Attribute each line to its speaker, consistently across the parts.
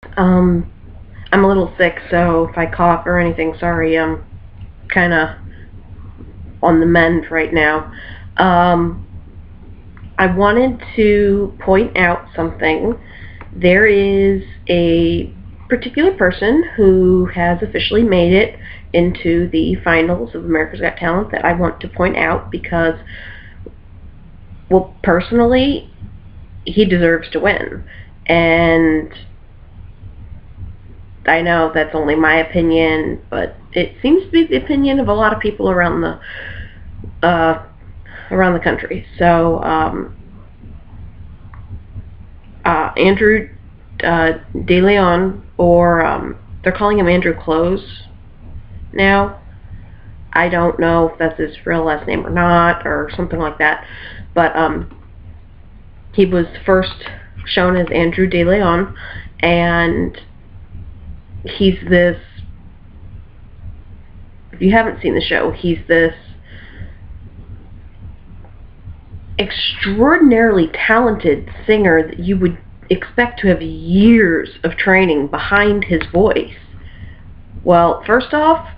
Speaker 1: I'm a little sick, so if I cough or anything, sorry, I'm kind of on the mend right now. I wanted to point out something. There is a particular person who has officially made it into the finals of America's Got Talent that I want to point out because, well, personally, he deserves to win. And I know that's only my opinion, but it seems to be the opinion of a lot of people around the country. So Andrew De Leon, or they're calling him Andrew Close now. I don't know if that's his real last name or not, or something like that. But he was first shown as Andrew De Leon, and he's this, if you haven't seen the show, he's this extraordinarily talented singer that you would expect to have years of training behind his voice. Well, first off,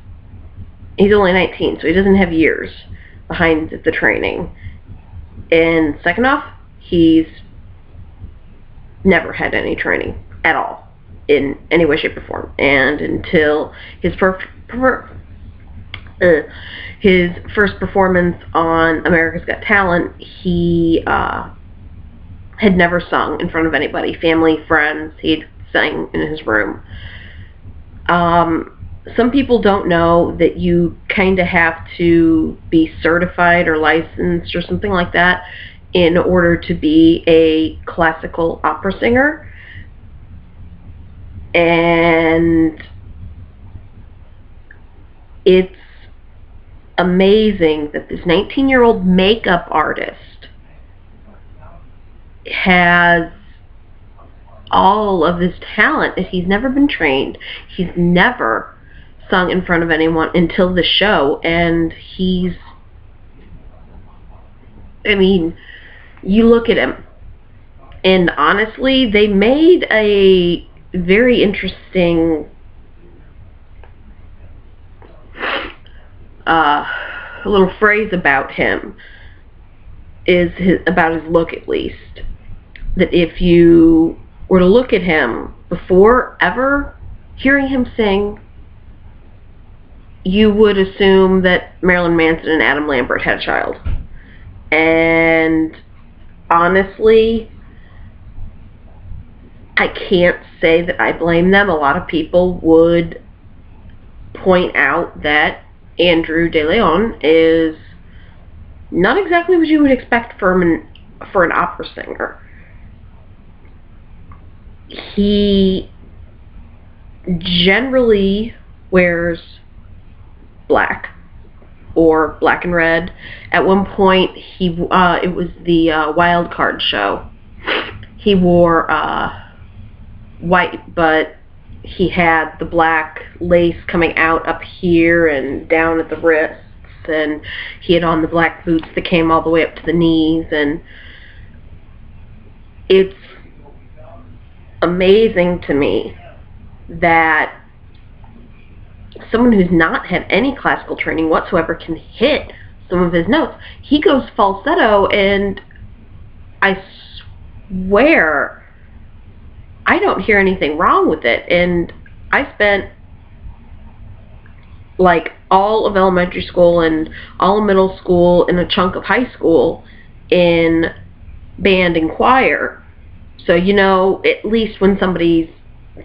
Speaker 1: he's only 19, so he doesn't have years behind the training. And second off, he's never had any training at all, in any way, shape, or form. And until his first performance on America's Got Talent, he had never sung in front of anybody, family, friends. He'd sang in his room. Some people don't know that you kind of have to be certified or licensed or something like that in order to be a classical opera singer. And it's amazing that this 19-year-old makeup artist has all of this talent. He's never been trained. He's never sung in front of anyone until the show, and you look at him, and honestly, they made a very interesting little phrase about him, about his look, at least. That if you were to look at him before ever hearing him sing, you would assume that Marilyn Manson and Adam Lambert had a child. And honestly, I can't say that I blame them. A lot of people would point out that Andrew De Leon is not exactly what you would expect for an opera singer. He generally wears black or black and red. At one point, it was the wild card show. He wore white, but he had the black lace coming out up here and down at the wrists, and he had on the black boots that came all the way up to the knees. And it's amazing to me that someone who's not had any classical training whatsoever can hit some of his notes. He goes falsetto, and I swear I don't hear anything wrong with it. And I spent like all of elementary school and all of middle school and a chunk of high school in band and choir. So, at least when somebody's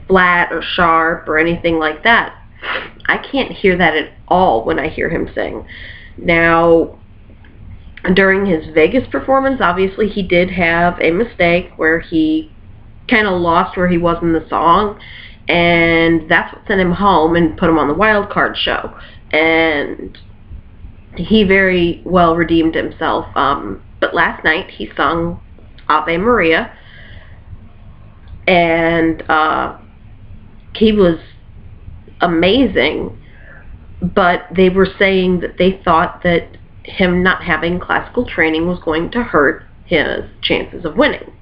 Speaker 1: flat or sharp or anything like that, I can't hear that at all when I hear him sing. Now, during his Vegas performance, obviously he did have a mistake where he kind of lost where he was in the song, and that's what sent him home and put him on the wild card show. And he very well redeemed himself. But last night he sung Ave Maria, and he was amazing. But they were saying that they thought that him not having classical training was going to hurt his chances of winning.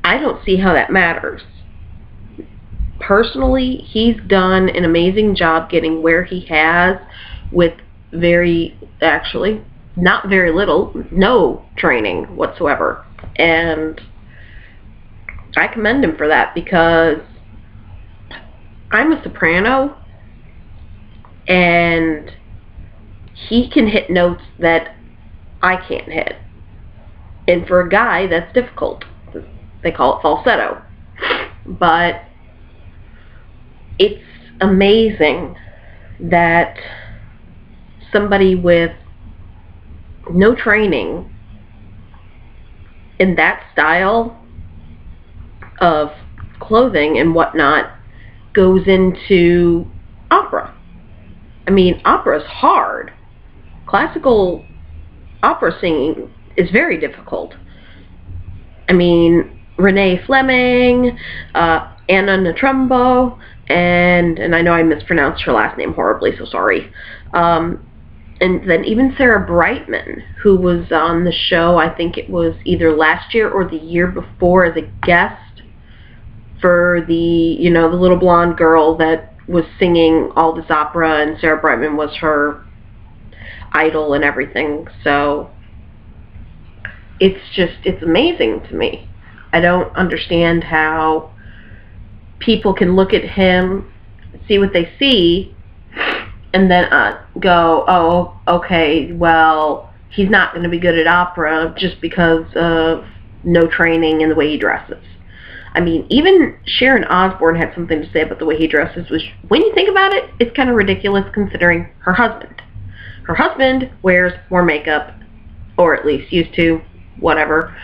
Speaker 1: I don't see how that matters. personally, he's done an amazing job getting where he has with actually, not very little, no training whatsoever. And I commend him for that, because I'm a soprano, and he can hit notes that I can't hit. And for a guy, that's difficult. They call it falsetto. But it's amazing that somebody with no training in that style of clothing and whatnot goes into opera. I mean, opera's hard. Classical opera singing is very difficult. I mean, Renee Fleming, Anna Natrumbo, and I know I mispronounced her last name horribly, so sorry. And then even Sarah Brightman, who was on the show, I think it was either last year or the year before, as a guest for the little blonde girl that was singing all this opera, and Sarah Brightman was her idol and everything. So it's amazing to me. I don't understand how people can look at him, see what they see, and then go, oh, okay, well, he's not going to be good at opera just because of no training and the way he dresses. I mean, even Sharon Osbourne had something to say about the way he dresses, which, when you think about it, it's kind of ridiculous considering her husband. Her husband wears more makeup, or at least used to, whatever.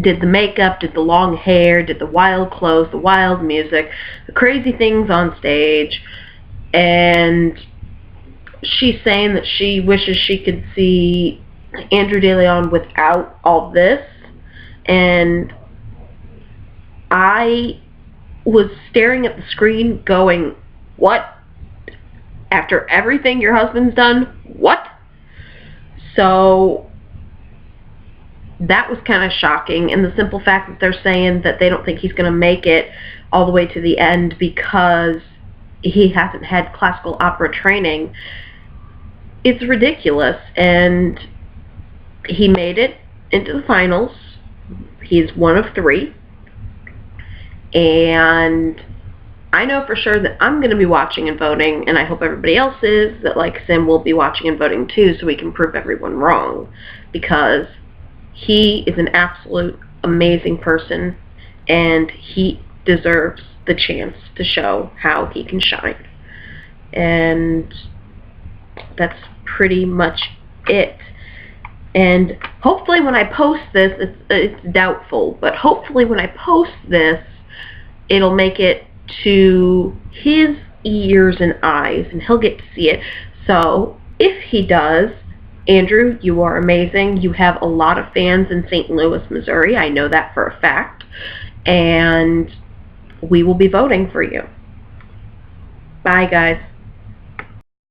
Speaker 1: Did the makeup, did the long hair, did the wild clothes, the wild music, the crazy things on stage. And she's saying that she wishes she could see Andrew DeLeon without all this. And I was staring at the screen going, what? After everything your husband's done? What? So that was kind of shocking. And the simple fact that they're saying that they don't think he's going to make it all the way to the end because he hasn't had classical opera training, it's ridiculous. And he made it into the finals. He's one of 3. And I know for sure that I'm going to be watching and voting, and I hope everybody else is, that likes him, will be watching and voting too, so we can prove everyone wrong. Because he is an absolute amazing person, and he deserves the chance to show how he can shine. And that's pretty much it. And hopefully when I post this, it's doubtful, but hopefully when I post this, it'll make it to his ears and eyes, and he'll get to see it. So if he does, Andrew, you are amazing. You have a lot of fans in St. Louis, Missouri. I know that for a fact. And we will be voting for you. Bye, guys.